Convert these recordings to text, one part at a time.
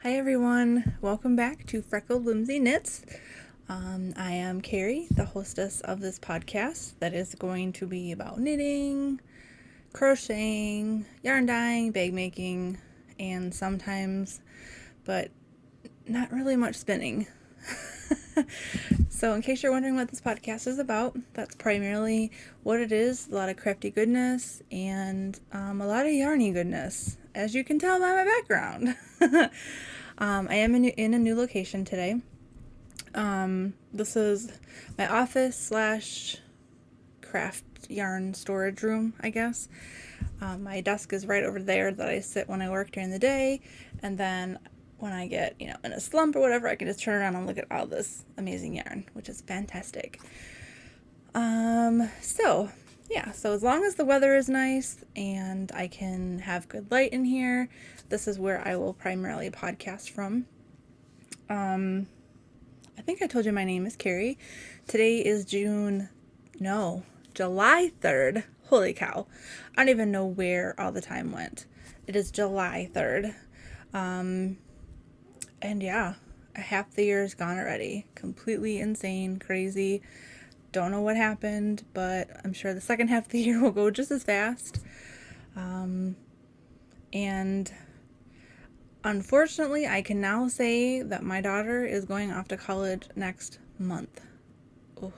Hi everyone, welcome back to Freckled, Whimsy Knits. I am Carrie, the hostess of this podcast that is going to be about knitting, crocheting, yarn dyeing, bag making, and sometimes, but not really much spinning. So in case you're wondering what this podcast is about, that's primarily what it is. A lot of crafty goodness and a lot of yarny goodness, as you can tell by my background. I am in a new location today. This is my office slash craft yarn storage room, I guess. My desk is right over there that I sit when I work during the day, and then when I get, in a slump or whatever, I can just turn around and look at all this amazing yarn, which is fantastic. So as long as the weather is nice and I can have good light in here, this is where I will primarily podcast from. I think I told you my name is Carrie. Today is July 3rd. Holy cow. I don't even know where all the time went. It is July 3rd. And yeah, half the year is gone already. Completely insane, crazy. Don't know what happened, but I'm sure the second half of the year will go just as fast. And unfortunately, I can now say that my daughter is going off to college next month. Oh.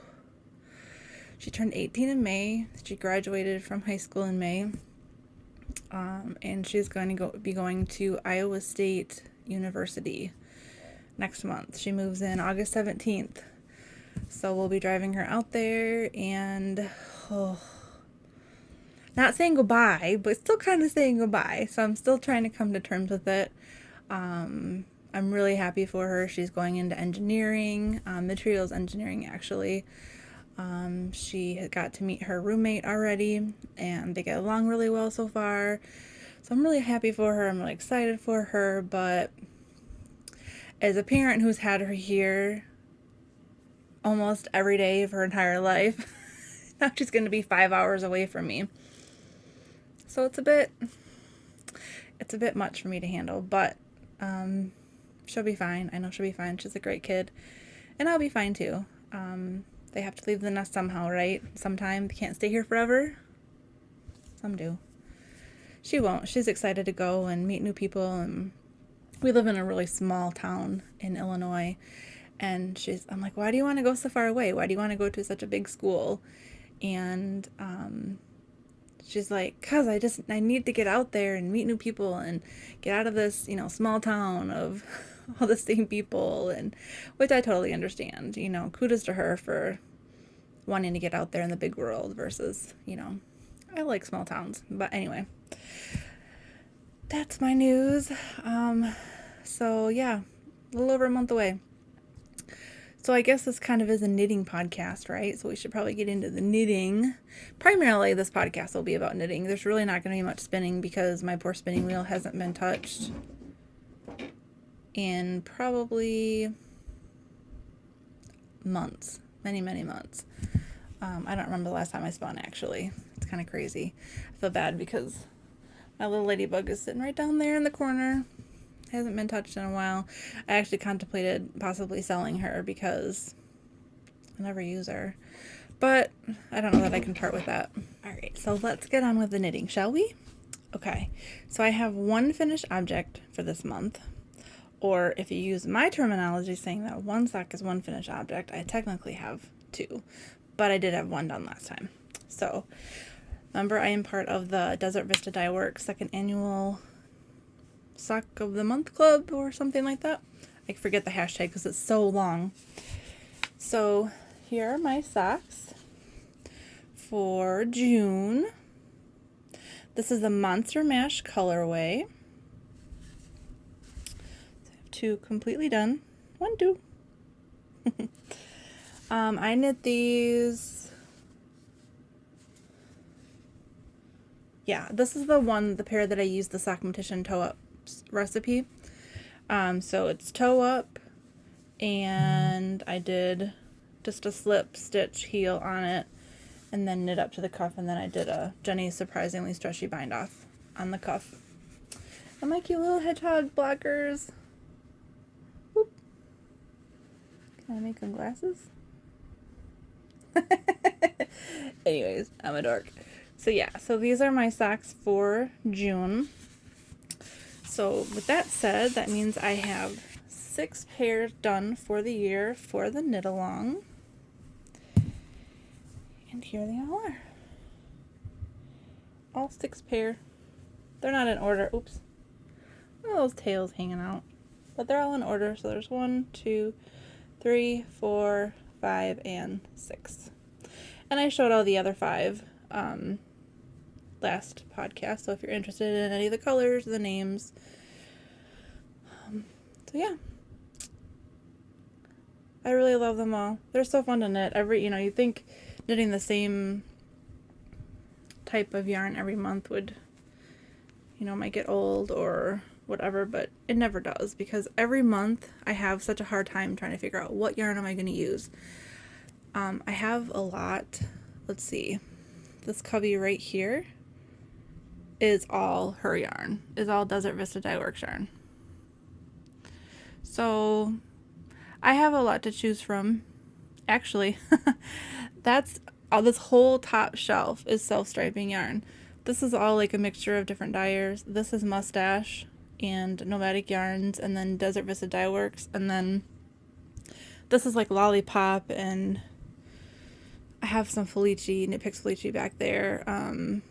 She turned 18 in May. She graduated from high school in May. And she's going to be going to Iowa State University next month. She moves in August 17th. So we'll be driving her out there and not saying goodbye, but still kind of saying goodbye. So I'm still trying to come to terms with it. I'm really happy for her. She's going into engineering, materials engineering actually. She had got to meet her roommate already, and they get along really well so far. So I'm really happy for her. I'm really excited for her, but as a parent who's had her here almost every day of her entire life, now she's going to be 5 hours away from me. So it's a bit much for me to handle, but she'll be fine. I know she'll be fine. She's a great kid, and I'll be fine too. They have to leave the nest somehow, right? Sometime. They can't stay here forever. Some do. She won't. She's excited to go and meet new people, and we live in a really small town in Illinois, and I'm like, why do you want to go so far away? Why do you want to go to such a big school? And she's like, cause I need to get out there and meet new people and get out of this, small town of all the same people, and which I totally understand. Kudos to her for wanting to get out there in the big world versus, I like small towns. But anyway, that's my news. So yeah, a little over a month away. So I guess this kind of is a knitting podcast, right? So we should probably get into the knitting. Primarily, this podcast will be about knitting. There's really not going to be much spinning because my poor spinning wheel hasn't been touched in probably months. Many, many months. I don't remember the last time I spun, actually. It's kind of crazy. I feel bad because my little ladybug is sitting right down there in the corner. Hasn't been touched in a while. I actually contemplated possibly selling her because I never use her. But I don't know that I can part with that. Alright, so let's get on with the knitting, shall we? Okay, so I have one finished object for this month. Or if you use my terminology saying that one sock is one finished object, I technically have two. But I did have one done last time. So, remember I am part of the Desert Vista Dye Works second annual Sock of the Month Club or something like that. I forget the hashtag because it's so long. So here are my socks for June. This is the Monster Mash colorway. So I have two completely done. 1, 2. I knit these. Yeah, this is the pair that I used the Sock Competition toe up recipe. So it's toe up, and I did just a slip stitch heel on it, and then knit up to the cuff, and then I did a Jenny's Surprisingly Stretchy bind off on the cuff. And my cute little hedgehog blockers. Can I make them glasses? Anyways, I'm a dork. So yeah, so these are my socks for June. So with that said, that means I have 6 pairs done for the year for the knit-along. And here they all are. All 6 pair. They're not in order. Oops. Look at those tails hanging out. But they're all in order. So there's 1, 2, 3, 4, 5, and 6. And I showed all the other 5 last podcast. So if you're interested in any of the colors, the names. So yeah. I really love them all. They're so fun to knit. You think knitting the same type of yarn every month would, might get old or whatever, but it never does, because every month I have such a hard time trying to figure out what yarn am I going to use. I have a lot. Let's see. This cubby right here is all her yarn. Is all Desert Vista Dye Works yarn. So I have a lot to choose from. Actually, that's this whole top shelf is self-striping yarn. This is all like a mixture of different dyers. This is Mustache and Nomadic Yarns, and then Desert Vista Dye Works, and then this is like Lollipop, and I have some Felici, Knit Picks Felici back there, and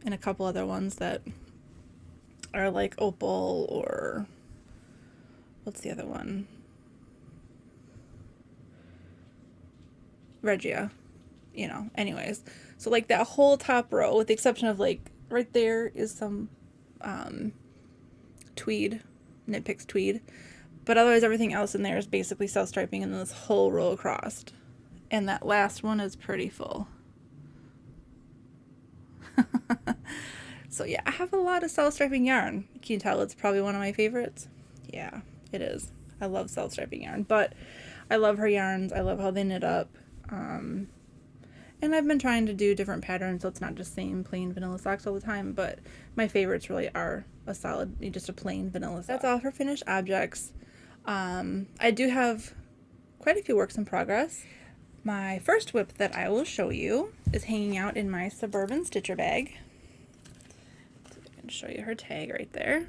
a couple other ones that are like Opal, or what's the other one? Regia. Anyways. So like that whole top row, with the exception of like right there is some tweed, Knit Picks tweed. But otherwise everything else in there is basically self-striping, and then this whole row across. And that last one is pretty full. So yeah, I have a lot of self-striping yarn. Can you tell it's probably one of my favorites? Yeah, it is. I love self-striping yarn, but I love her yarns. I love how they knit up. And I've been trying to do different patterns, so it's not just same plain vanilla socks all the time, but my favorites really are just a plain vanilla sock. That's all for finished objects. I do have quite a few works in progress. My first whip that I will show you is hanging out in my Suburban Stitcher bag. So I can show you her tag right there.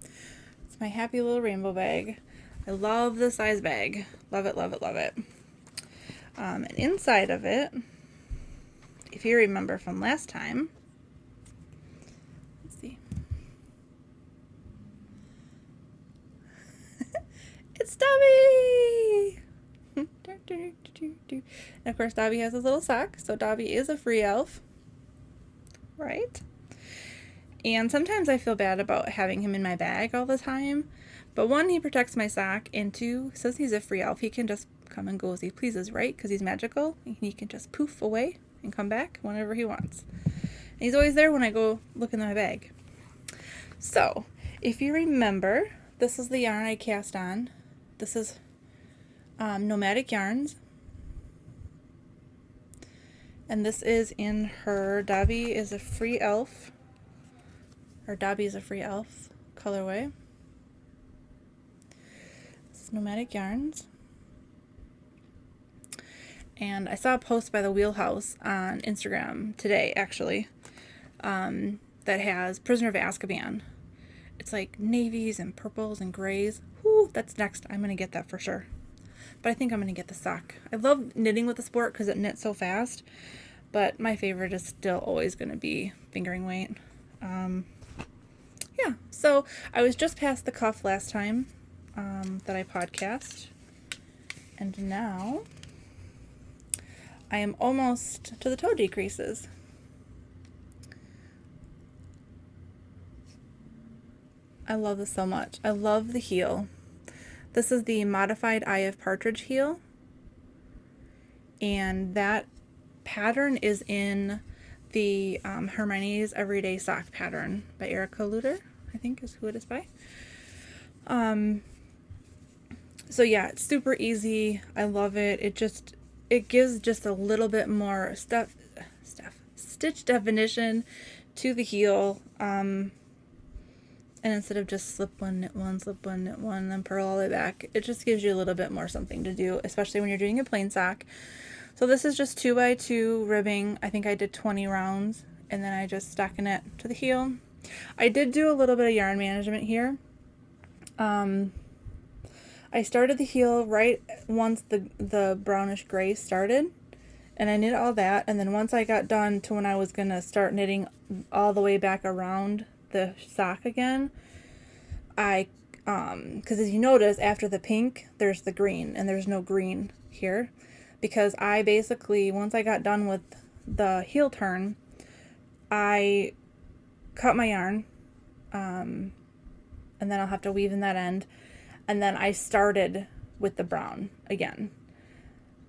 It's my happy little rainbow bag. I love the size bag. Love it, love it, love it. And inside of it, if you remember from last time, let's see. It's Dobby! And of course, Dobby has his little sock, so Dobby is a free elf, right? And sometimes I feel bad about having him in my bag all the time, but 1, he protects my sock, and 2, since he's a free elf, he can just come and go as he pleases, right? Because he's magical, and he can just poof away and come back whenever he wants. And he's always there when I go look in my bag. So, if you remember, this is the yarn I cast on. This is Nomadic Yarns. And this is in her Dobby is a free elf, or Dobby is a free elf colorway. This is Nomadic Yarns. And I saw a post by the Wheelhouse on Instagram today, actually, that has Prisoner of Azkaban. It's like navies and purples and grays. Whoo, that's next. I'm going to get that for sure. But I think I'm going to get the sock. I love knitting with the sport because it knits so fast. But my favorite is still always going to be fingering weight. Yeah, so I was just past the cuff last time that I podcast. And now I am almost to the toe decreases. I love this so much. I love the heel. This is the modified Eye of Partridge heel. And that pattern is in the Hermione's Everyday Sock pattern by Erica Luder, I think is who it is by. So yeah, it's super easy. I love it. It gives just a little bit more stitch definition to the heel. And And instead of just slip one, knit one, slip one, knit one, and then purl all the way back, it just gives you a little bit more something to do, especially when you're doing a plain sock. So this is just 2x2 ribbing. I think I did 20 rounds, and then I just stuck in it to the heel. I did do a little bit of yarn management here. I started the heel right once the brownish gray started, and I knit all that, and then once I got done to when I was going to start knitting all the way back around the sock again, because as you notice, after the pink, there's the green, and there's no green here, because I basically, once I got done with the heel turn, I cut my yarn, and then I'll have to weave in that end, and then I started with the brown again,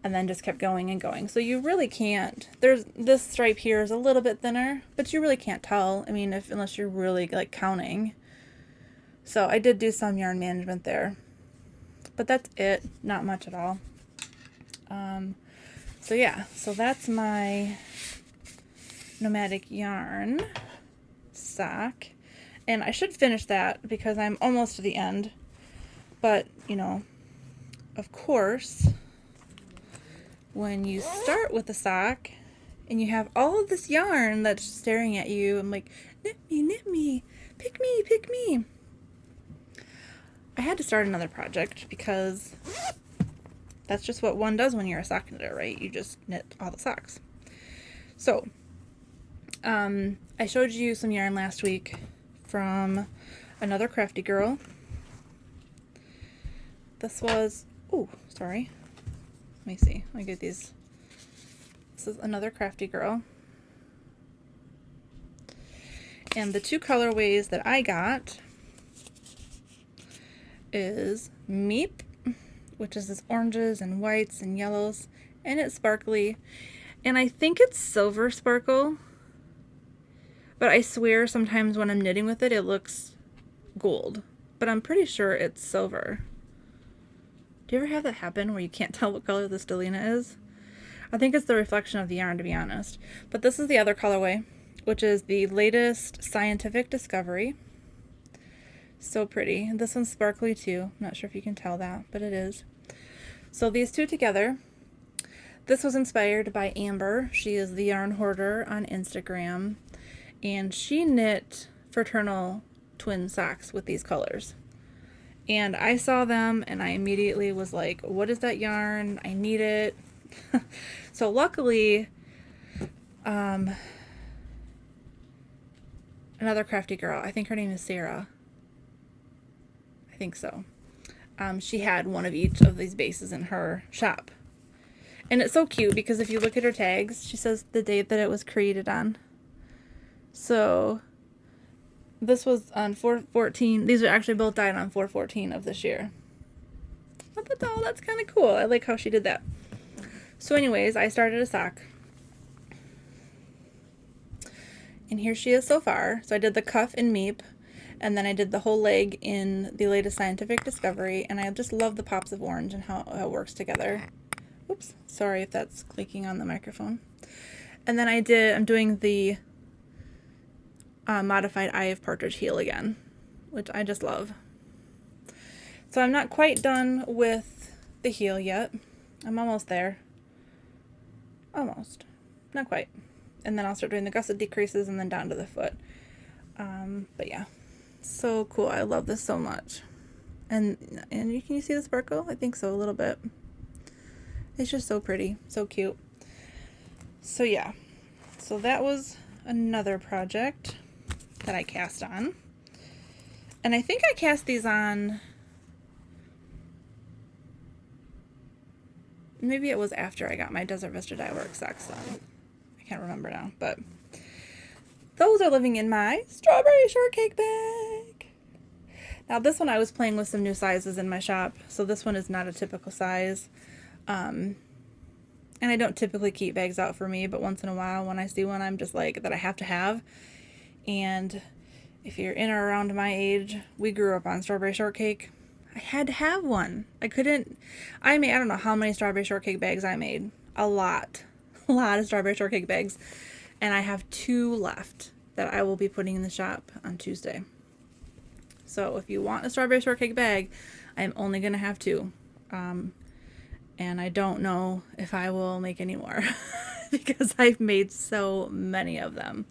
and then just kept going and going. So you really can't, this stripe here is a little bit thinner, but you really can't tell, I mean, unless you're really like counting. So I did do some yarn management there, but that's it, not much at all. So yeah, so that's my nomadic yarn sock, and I should finish that because I'm almost to the end. But you know, of course, when you start with a sock and you have all of this yarn that's staring at you and like, knit me, pick me. I had to start another project because that's just what one does when you're a sock knitter, right? You just knit all the socks. So, I showed you some yarn last week from another crafty girl. This was, oh, sorry. Let me see. Let me get these. This is another crafty girl. And the two colorways that I got is Meep, which is this oranges and whites and yellows, and it's sparkly. And I think it's silver sparkle, but I swear sometimes when I'm knitting with it, it looks gold, but I'm pretty sure it's silver. Do you ever have that happen where you can't tell what color the stellina is? I think it's the reflection of the yarn, to be honest. But this is the other colorway, which is the latest scientific discovery. So pretty. This one's sparkly too. I'm not sure if you can tell that, but it is. So these two together. This was inspired by Amber. She is the Yarn Hoarder on Instagram, and she knit fraternal twin socks with these colors. And I saw them and I immediately was like, what is that yarn? I need it. So luckily, another crafty girl, I think her name is Sarah. I think so. She had one of each of these bases in her shop. And it's so cute because if you look at her tags, she says the date that it was created on. So this was on 4/14. These are actually both dyed on 4/14 of this year. I thought, oh, that's kind of cool. I like how she did that. So anyways, I started a sock. And here she is so far. So I did the cuff in Meep, and then I did the whole leg in the latest scientific discovery, and I just love the pops of orange and how it works together. Oops, sorry if that's clicking on the microphone. And then I'm doing the modified Eye of Partridge heel again, which I just love. So I'm not quite done with the heel yet. I'm almost there. Almost. Not quite. And then I'll start doing the gusset decreases and then down to the foot. But yeah, so cool. I love this so much. And can you see the sparkle? I think so, a little bit. It's just so pretty, so cute. So yeah, so that was another project that I cast on. And I think I cast these on, maybe it was after I got my Desert Vista Dye Works socks on. I can't remember now, but those are living in my strawberry shortcake bag. Now this one I was playing with some new sizes in my shop, so this one is not a typical size. And I don't typically keep bags out for me, but once in a while when I see one I'm just like, that I have to have. And if you're in or around my age, we grew up on strawberry shortcake. I had to have one. I don't know how many strawberry shortcake bags I made. A lot of strawberry shortcake bags. And I have 2 left that I will be putting in the shop on Tuesday. So if you want a strawberry shortcake bag, I'm only going to have 2. And I don't know if I will make any more because I've made so many of them.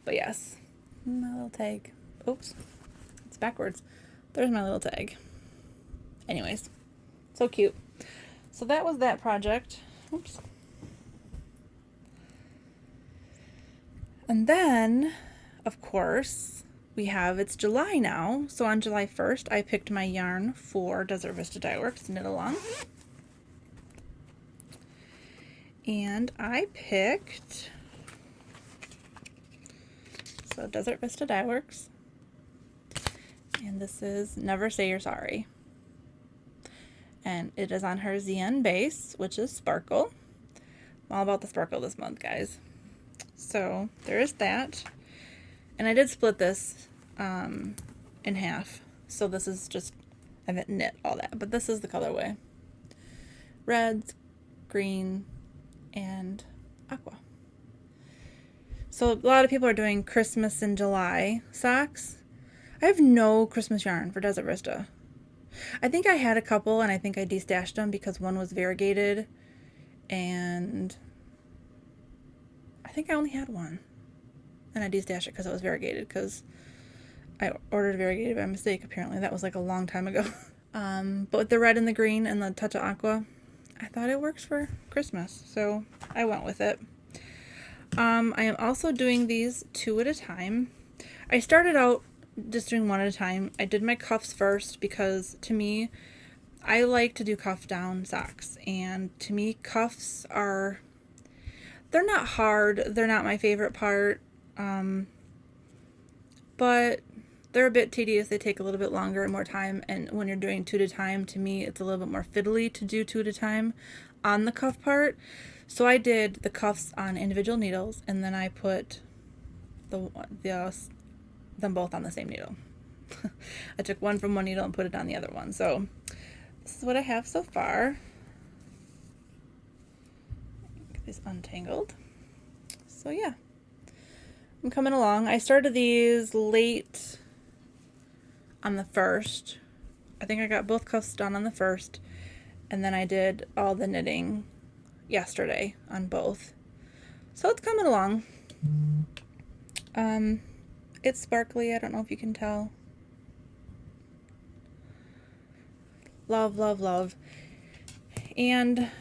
But yes, my little tag. Oops, it's backwards. There's my little tag. Anyways, so cute. So that was that project. Oops. And then, of course, it's July now. So on July 1st, I picked my yarn for Desert Vista Dye Works Knit Along. And I picked, so Desert Vista Dye Works. And this is Never Say You're Sorry. And it is on her ZN base, which is sparkle. I'm all about the sparkle this month, guys. So there is that. And I did split this in half. So this is just, I haven't knit all that, but this is the colorway. Reds, green, and aqua. So a lot of people are doing Christmas in July socks. I have no Christmas yarn for Desert Vista. I think I had a couple and I think I destashed them because one was variegated and I think I only had one. And I destashed it because it was variegated because I ordered variegated by mistake apparently. That was like a long time ago. But with the red and the green and the touch of aqua, I thought it works for Christmas, so I went with it. I am also doing these 2 at a time. I started out just doing 1 at a time. I did my cuffs first because to me, I like to do cuff down socks. And to me, cuffs they're not hard. They're not my favorite part. But they're a bit tedious. They take a little bit longer and more time. And when you're doing 2 at a time, to me, it's a little bit more fiddly to do 2 at a time on the cuff part. So I did the cuffs on individual needles, and then I put them both on the same needle. I took one from one needle and put it on the other one. So this is what I have so far. Get these untangled. So yeah, I'm coming along. I started these late on the 1st. I think I got both cuffs done on the 1st, and then I did all the knitting yesterday on both. So it's coming along. It's sparkly. I don't know if you can tell. Love, love, love. And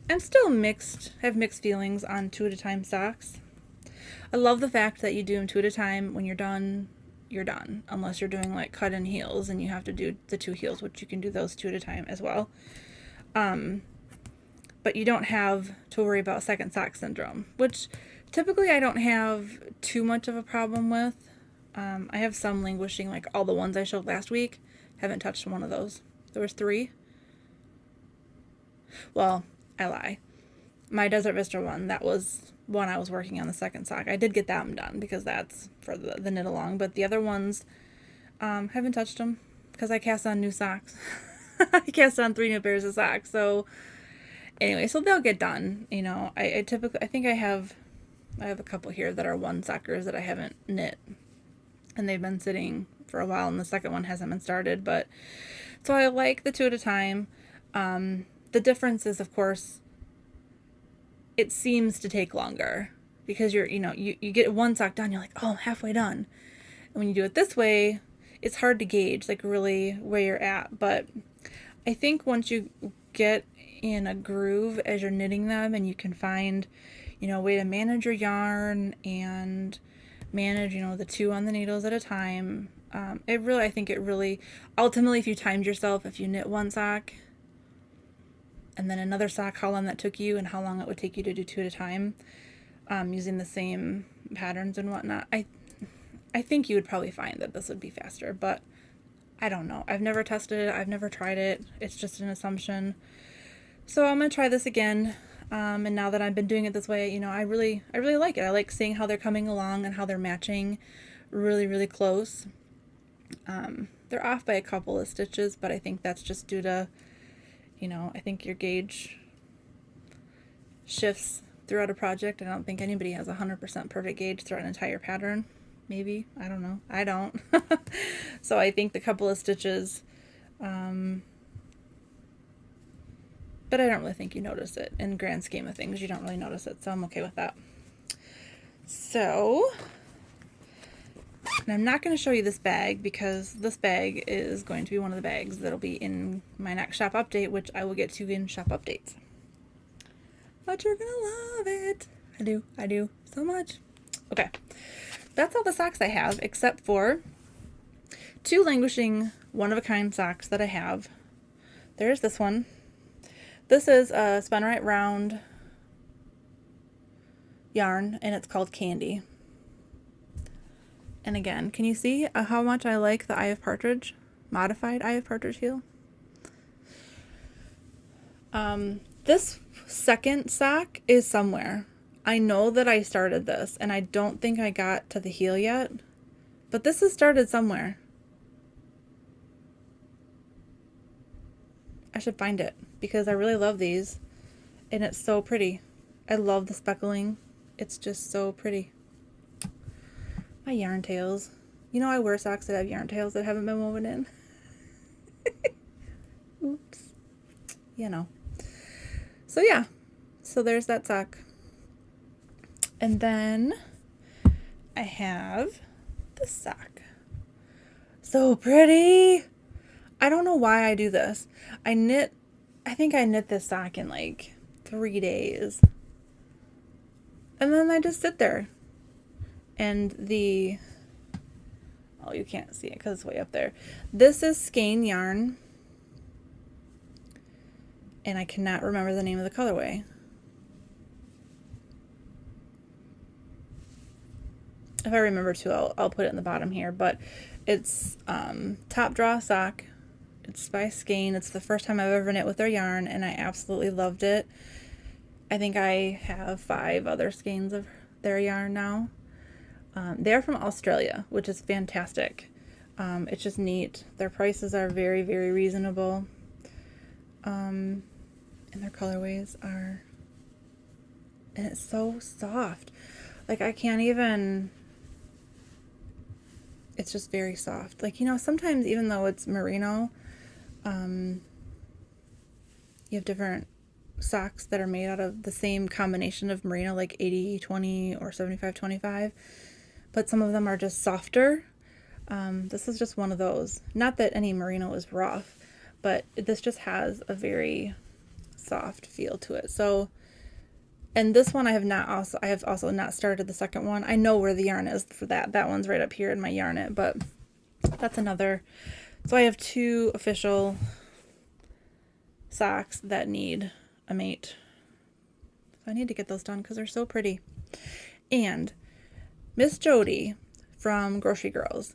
I'm still have mixed feelings on 2 at a time socks. I love the fact that you do them 2 at a time. When you're done, you're done. Unless you're doing like cut in heels and you have to do the 2 heels, which you can do those 2 at a time as well. But you don't have to worry about second sock syndrome, which typically I don't have too much of a problem with. I have some languishing, like all the ones I showed last week. Haven't touched one of those. There was 3. Well, I lie. My Desert Vista one, that was one I was working on the second sock. I did get that one done because that's for the knit along. But the other ones, haven't touched them because I cast on new socks. I cast on 3 new pairs of socks. So anyway, so they'll get done. You know, I think I have a couple here that are 1 sockers that I haven't knit, and they've been sitting for a while, and the second one hasn't been started. But so I like the 2 at a time. The difference is, of course, it seems to take longer because you get 1 sock done, you're like, oh, I'm halfway done. And when you do it this way, it's hard to gauge like really where you're at. But I think once you get in a groove as you're knitting them and you can find, a way to manage your yarn and manage, the 2 on the needles at a time, I think it really, ultimately, if you timed yourself, if you knit 1 sock and then another sock, how long that took you and how long it would take you to do 2 at a time, using the same patterns and whatnot, I think you would probably find that this would be faster, but I don't know. I've never tested it. I've never tried it. It's just an assumption. So I'm going to try this again. And now that I've been doing it this way, I really like it. I like seeing how they're coming along and how they're matching really, really close. They're off by a couple of stitches, but I think that's just due to, I think your gauge shifts throughout a project. I don't think anybody has 100% perfect gauge throughout an entire pattern. maybe. I don't know. I don't. So I think the couple of stitches, but I don't really think you notice it. In the grand scheme of things, you don't really notice it, so I'm okay with that. So, and I'm not going to show you this bag because this bag is going to be one of the bags that'll be in my next shop update, which I will get to in shop updates. But you're going to love it. I do so much. Okay, that's all the socks I have, except for 2 Languishing one-of-a-kind socks that I have. There's this one. This is a spun right round yarn, and it's called Candy. And again, can you see how much I like the Eye of Partridge, modified Eye of Partridge heel? This second sock is somewhere. I know that I started this, and I don't think I got to the heel yet, but this has started somewhere. I should find it, because I really love these, and it's so pretty. I love the speckling. It's just so pretty. My yarn tails. You know I wear socks that have yarn tails that haven't been woven in. Oops. You know. So yeah. So there's that sock. And then I have this sock. So pretty. I don't know why I do this. I think I knit this sock in like 3 days. And then I just sit there. And oh, you can't see it because it's way up there. This is skein yarn. And I cannot remember the name of the colorway. If I remember to, I'll put it in the bottom here. But it's top draw sock. It's by Skein. It's the first time I've ever knit with their yarn, and I absolutely loved it. I think I have 5 other skeins of their yarn now. They're from Australia, which is fantastic. It's just neat. Their prices are very, very reasonable. And their colorways are, and it's so soft. Like I can't even, it's just very soft. Like, you know, sometimes even though it's merino, you have different socks that are made out of the same combination of merino, like 80-20 or 75-25, but some of them are just softer. This is just one of those. Not that any merino is rough, but this just has a very soft feel to it. So, and this one I have also not started the second one. I know where the yarn is for that. That one's right up here in my Yarn-It, but that's another. So I have 2 official socks that need a mate. So I need to get those done because they're so pretty. And Miss Jody from Grocery Girls,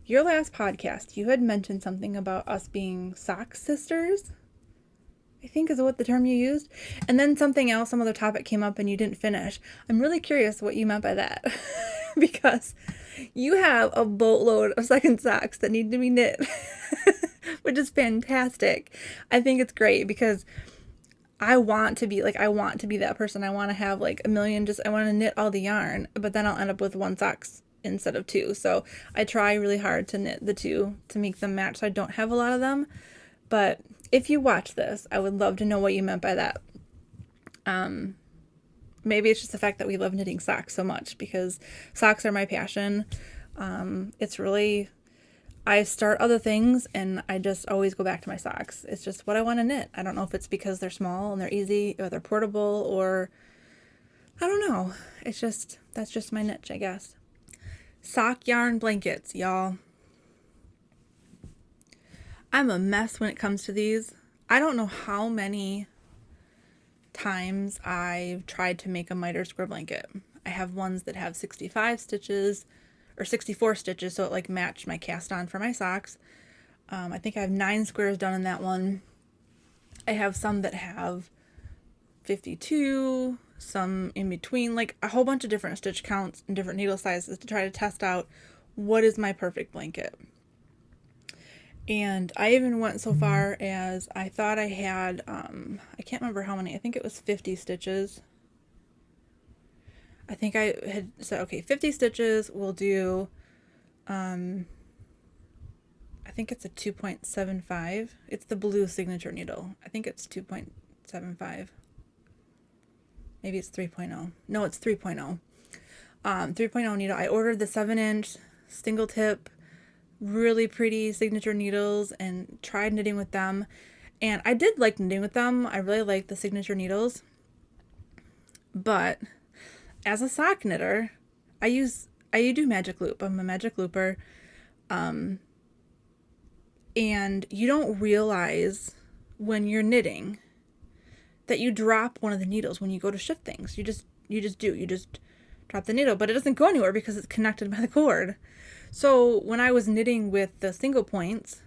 your last podcast, you had mentioned something about us being sock sisters, I think is what the term you used. And then something else, some other topic came up and you didn't finish. I'm really curious what you meant by that. Because you have a boatload of second socks that need to be knit, which is fantastic. I think it's great because I want to be that person. I want to have like a million, I want to knit all the yarn, but then I'll end up with 1 socks instead of 2. So I try really hard to knit the 2 to make them match. So I don't have a lot of them, but if you watch this, I would love to know what you meant by that. Maybe it's just the fact that we love knitting socks so much because socks are my passion. It's really, I start other things and I just always go back to my socks. It's just what I want to knit. I don't know if it's because they're small and they're easy or they're portable or I don't know. It's just, that's just my niche, I guess. Sock yarn blankets, y'all. I'm a mess when it comes to these. I don't know how many times I've tried to make a miter square blanket. I have ones that have 65 stitches or 64 stitches, so it like matched my cast on for my socks. I think I have 9 squares done in that one. I have some that have 52, some in between, like a whole bunch of different stitch counts and different needle sizes to try to test out what is my perfect blanket. And I even went so far as I thought I had, I can't remember how many, I think it was 50 stitches. I think I had said, okay, 50 stitches, we'll do, I think it's a 2.75. It's the blue signature needle. I think it's 2.75. Maybe it's 3.0. No, it's 3.0. 3.0 needle. I ordered the 7-inch single tip, really pretty signature needles, and tried knitting with them. And I did like knitting with them. I really like the signature needles. But as a sock knitter, I do magic loop. I'm a magic looper. And you don't realize when you're knitting that you drop one of the needles when you go to shift things. You just drop the needle, but it doesn't go anywhere because it's connected by the cord. So when I was knitting with the single points,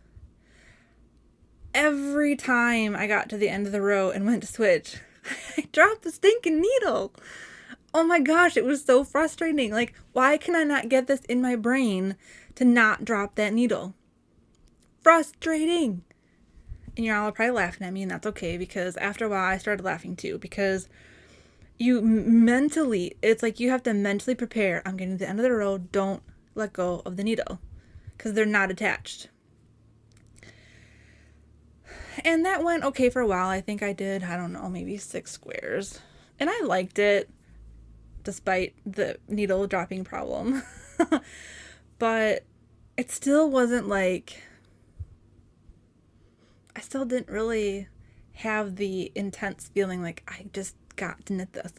every time I got to the end of the row and went to switch, I dropped the stinking needle. Oh my gosh, it was so frustrating. Like, why can I not get this in my brain to not drop that needle? Frustrating. And you're all probably laughing at me, and that's okay, because after a while I started laughing too, because it's like you have to mentally prepare. I'm getting to the end of the row, don't let go of the needle, because they're not attached. And that went okay for a while. I think I did, I don't know, maybe 6 squares. And I liked it, despite the needle dropping problem. But it still wasn't like, I still didn't really have the intense feeling like I just got to knit this.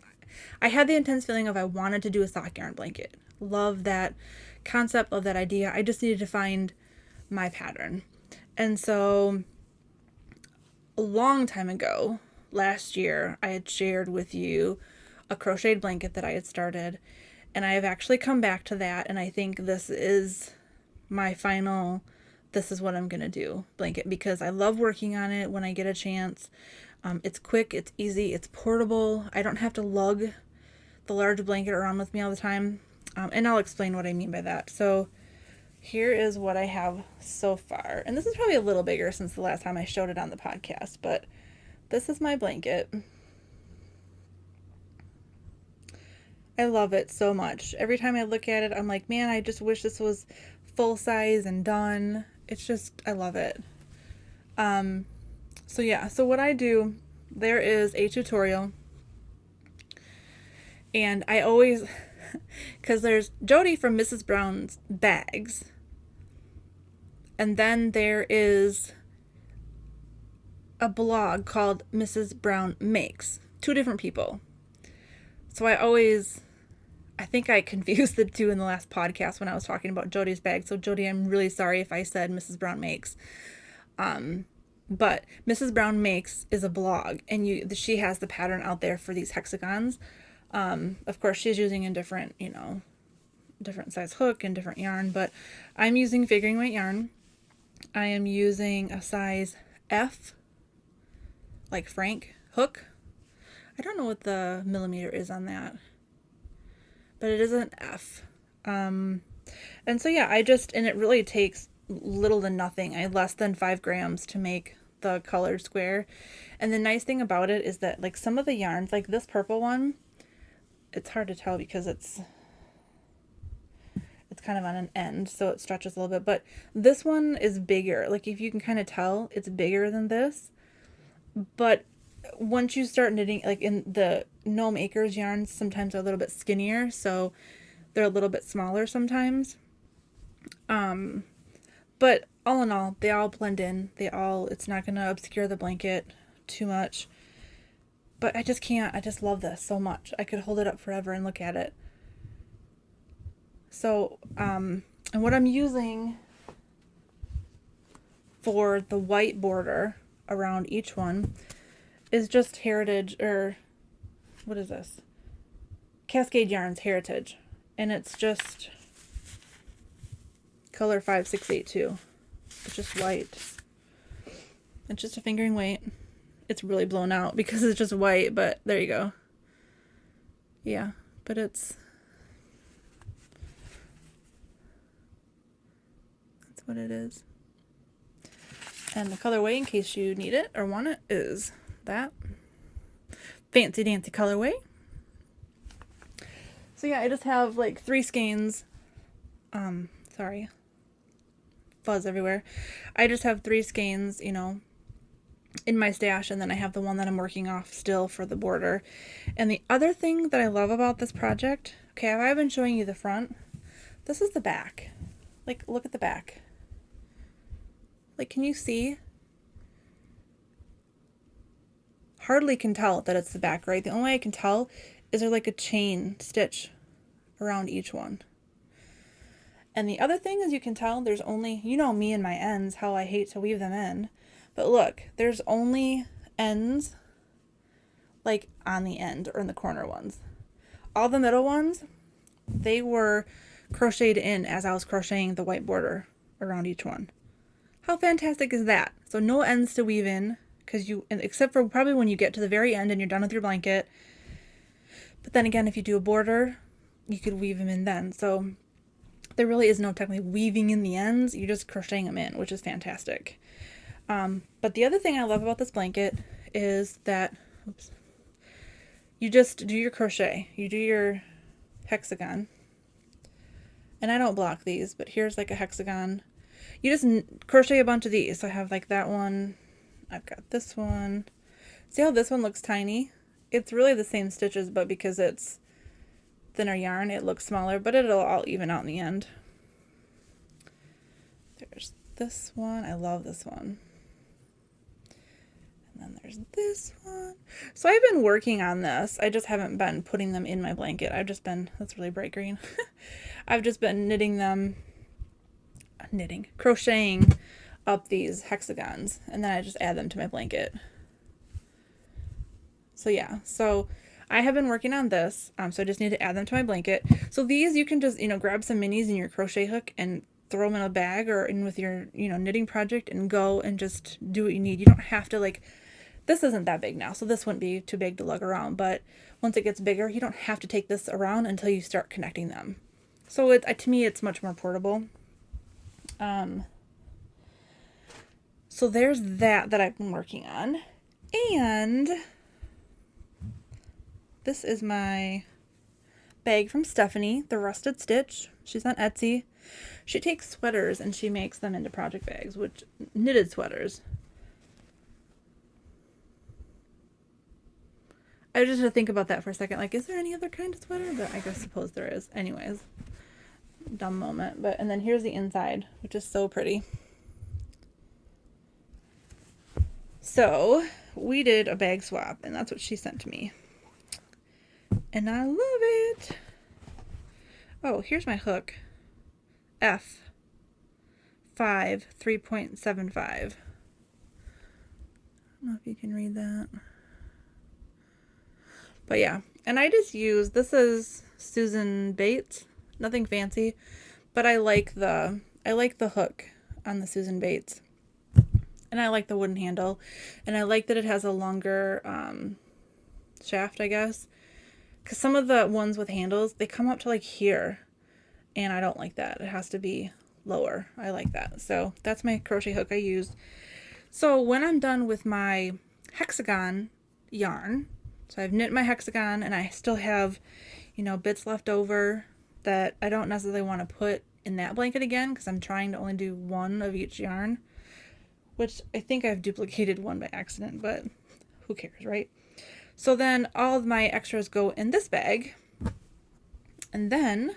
I had the intense feeling of I wanted to do a sock yarn blanket. Love that concept, love that idea. I just needed to find my pattern. And so a long time ago, last year, I had shared with you a crocheted blanket that I had started, and I have actually come back to that, and I think this is my final, this is what I'm going to do blanket, because I love working on it when I get a chance. It's quick, it's easy, it's portable. I don't have to lug the large blanket around with me all the time. And I'll explain what I mean by that. So here is what I have so far. And this is probably a little bigger since the last time I showed it on the podcast, but this is my blanket. I love it so much. Every time I look at it, I'm like, man, I just wish this was full size and done. It's just, I love it. So yeah, so what I do, there is a tutorial, and I always, because there's Jody from Mrs. Brown's Bags, and then there is a blog called Mrs. Brown Makes. 2 different people. So I think I confused the 2 in the last podcast when I was talking about Jody's bag. So Jody, I'm really sorry if I said Mrs. Brown Makes. But Mrs. Brown Makes is a blog, and she has the pattern out there for these hexagons. Of course, she's using a different, different size hook and different yarn, but I'm using figuring weight yarn. I am using a size F, like Frank, hook. I don't know what the millimeter is on that, but it is an F. And so yeah, and it really takes little to nothing. I had less than 5 grams to make the colored square. And the nice thing about it is that, like, some of the yarns, like this purple one, it's hard to tell because it's kind of on an end, so it stretches a little bit, but this one is bigger. Like, if you can kind of tell, it's bigger than this. But once you start knitting, like in the Gnome Acres yarns, sometimes are a little bit skinnier, so they're a little bit smaller sometimes. But all in all, they all blend in. It's not going to obscure the blanket too much. But I just love this so much. I could hold it up forever and look at it. So, and what I'm using for the white border around each one is just Heritage, or what is this? Cascade Yarns Heritage. And it's just color 5682. It's just white. It's just a fingering weight. It's really blown out because it's just white, but there you go. Yeah, but that's what it is. And the colorway, in case you need it or want it, is that fancy dancy colorway. So yeah, I just have like 3 skeins. Sorry. Fuzz everywhere. I just have 3 skeins, you know, in my stash, and then I have the one that I'm working off still for the border. And the other thing that I love about this project, okay, I've been showing you the front. This is the back. Like, look at the back. Like, can you see? Hardly can tell that it's the back, right? The only way I can tell is there's like a chain stitch around each one. And the other thing is, you can tell there's only, you know me and my ends, how I hate to weave them in. But look, there's only ends like on the end or in the corner ones. All the middle ones, they were crocheted in as I was crocheting the white border around each one. How fantastic is that? So no ends to weave in, because except for probably when you get to the very end and you're done with your blanket. But then again, if you do a border, you could weave them in then. So there really is no technically weaving in the ends. You're just crocheting them in, which is fantastic. But the other thing I love about this blanket is that, you just do your crochet. You do your hexagon. And I don't block these, but here's like a hexagon. You just crochet a bunch of these. So I have like that one. I've got this one. See how this one looks tiny? It's really the same stitches, but because it's thinner yarn, it looks smaller, but it'll all even out in the end. There's this one. I love this one. And then there's this one. So I've been working on this. I just haven't been putting them in my blanket. I've just been, that's really bright green. I've just been crocheting up these hexagons, and then I just add them to my blanket. So yeah, so I have been working on this, so I just need to add them to my blanket. So these, you can just, you know, grab some minis in your crochet hook and throw them in a bag or in with your, you know, knitting project and go and just do what you need. You don't have to, like, this isn't that big now, so this wouldn't be too big to lug around, but once it gets bigger, you don't have to take this around until you start connecting them. So to me, it's much more portable. So there's that I've been working on. And this is my bag from Stephanie, the Rusted Stitch. She's on Etsy. She takes sweaters and she makes them into project bags, which knitted sweaters. I just had to think about that for a second. Like, is there any other kind of sweater? But I guess suppose there is. Anyways, dumb moment. But and then here's the inside, which is so pretty. So we did a bag swap, and that's what she sent to me. And I love it. Oh, here's my hook. F 5 3.75. I don't know if you can read that. But yeah, and I just use, this is Susan Bates, nothing fancy, but I like the hook on the Susan Bates. And I like the wooden handle, and I like that it has a longer shaft, I guess. Because some of the ones with handles, they come up to like here, and I don't like that. It has to be lower. I like that. So that's my crochet hook I used. So when I'm done with my hexagon yarn, so I've knit my hexagon, and I still have, you know, bits left over that I don't necessarily want to put in that blanket again, because I'm trying to only do one of each yarn. Which I think I've duplicated one by accident, but who cares, right? So then all of my extras go in this bag. And then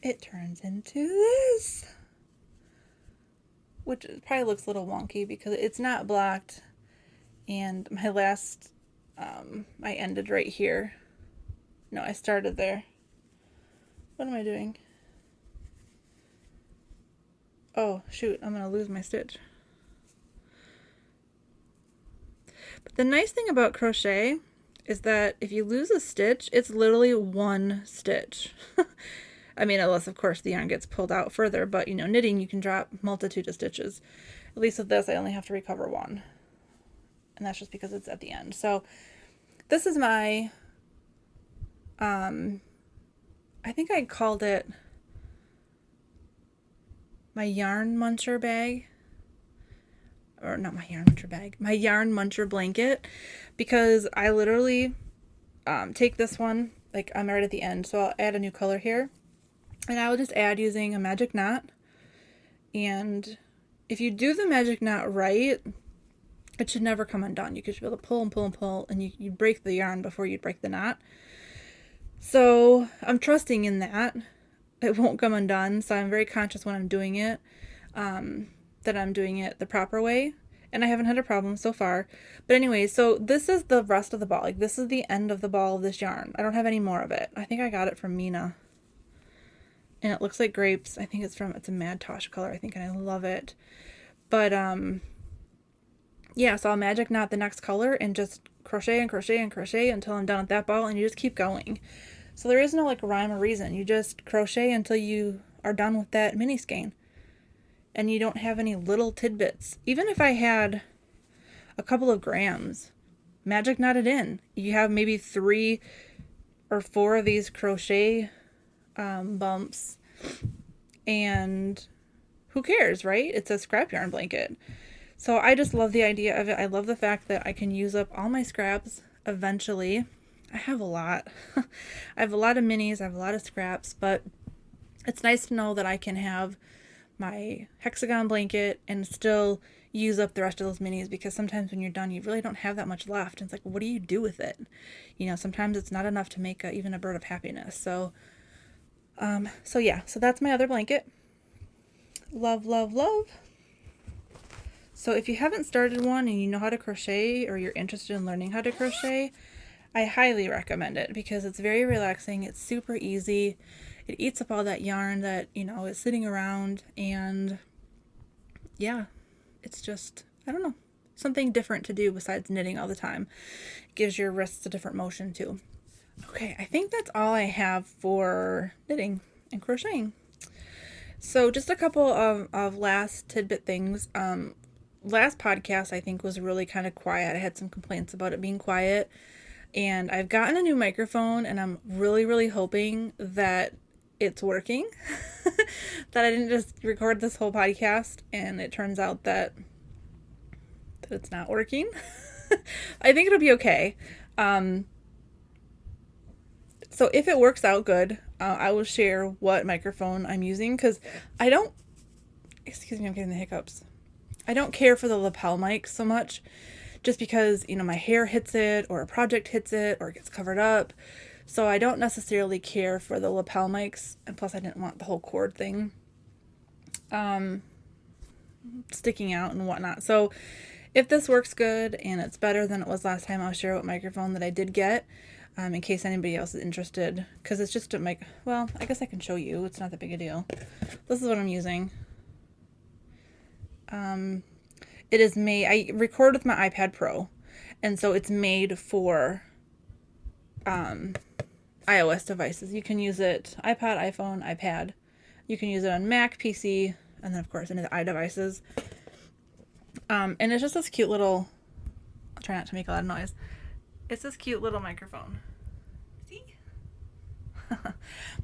it turns into this. Which probably looks a little wonky because it's not blocked. And my last, I ended right here. No, I started there. What am I doing? Oh, shoot, I'm going to lose my stitch. But the nice thing about crochet is that if you lose a stitch, it's literally one stitch. I mean, unless, of course, the yarn gets pulled out further, but, you know, knitting, you can drop multitude of stitches. At least with this, I only have to recover one. And that's just because it's at the end. So this is my, I think I called it my yarn muncher bag. or not my yarn muncher bag, my yarn muncher blanket, because I literally take this one, like I'm right at the end, so I'll add a new color here, and I will just add using a magic knot. And if you do the magic knot right, it should never come undone. You should be able to pull and pull and pull, and you break the yarn before you break the knot. So I'm trusting in that. It won't come undone, so I'm very conscious when I'm doing it, that I'm doing it the proper way. And I haven't had a problem so far. But anyway, so this is the rest of the ball. Like, this is the end of the ball of this yarn. I don't have any more of it. I think I got it from Mina. And it looks like grapes. I think it's a Mad Tosh color, I think, and I love it. But, yeah, so I'll magic knot the next color and just crochet and crochet and crochet until I'm done with that ball, and you just keep going. So there is no, like, rhyme or reason. You just crochet until you are done with that mini skein. And you don't have any little tidbits. Even if I had a couple of grams, magic knot it in. You have maybe 3 or 4 of these crochet bumps, and who cares, right? It's a scrap yarn blanket. So I just love the idea of it. I love the fact that I can use up all my scraps eventually. I have a lot. I have a lot of minis, I have a lot of scraps, but it's nice to know that I can have my hexagon blanket and still use up the rest of those minis, because sometimes when you're done, you really don't have that much left. And it's like, what do you do with it? You know, sometimes it's not enough to make even a bird of happiness. So yeah, so that's my other blanket. Love, love, love. So if you haven't started one and you know how to crochet, or you're interested in learning how to crochet, I highly recommend it, because it's very relaxing. It's super easy. It eats up all that yarn that, you know, is sitting around, and yeah, it's just, I don't know, something different to do besides knitting all the time. It gives your wrists a different motion too. Okay, I think that's all I have for knitting and crocheting. So just a couple of last tidbit things. Last podcast I think was really kind of quiet. I had some complaints about it being quiet, and I've gotten a new microphone, and I'm really, really hoping that it's working. That I didn't just record this whole podcast and it turns out that it's not working. I think it'll be okay. So if it works out good, I will share what microphone I'm using, because excuse me, I'm getting the hiccups. I don't care for the lapel mic so much, just because, you know, my hair hits it, or a project hits it, or it gets covered up. So I don't necessarily care for the lapel mics, and plus I didn't want the whole cord thing sticking out and whatnot. So if this works good and it's better than it was last time, I'll share what microphone that I did get, in case anybody else is interested, because it's just a mic. Well, I guess I can show you. It's not that big a deal. This is what I'm using. It is made, I record with my iPad Pro, and so it's made for iOS devices. You can use it iPod, iPhone, iPad. You can use it on Mac, PC, and then of course into the iDevices. And it's just this cute little, I'll try not to make a lot of noise. It's this cute little microphone. See?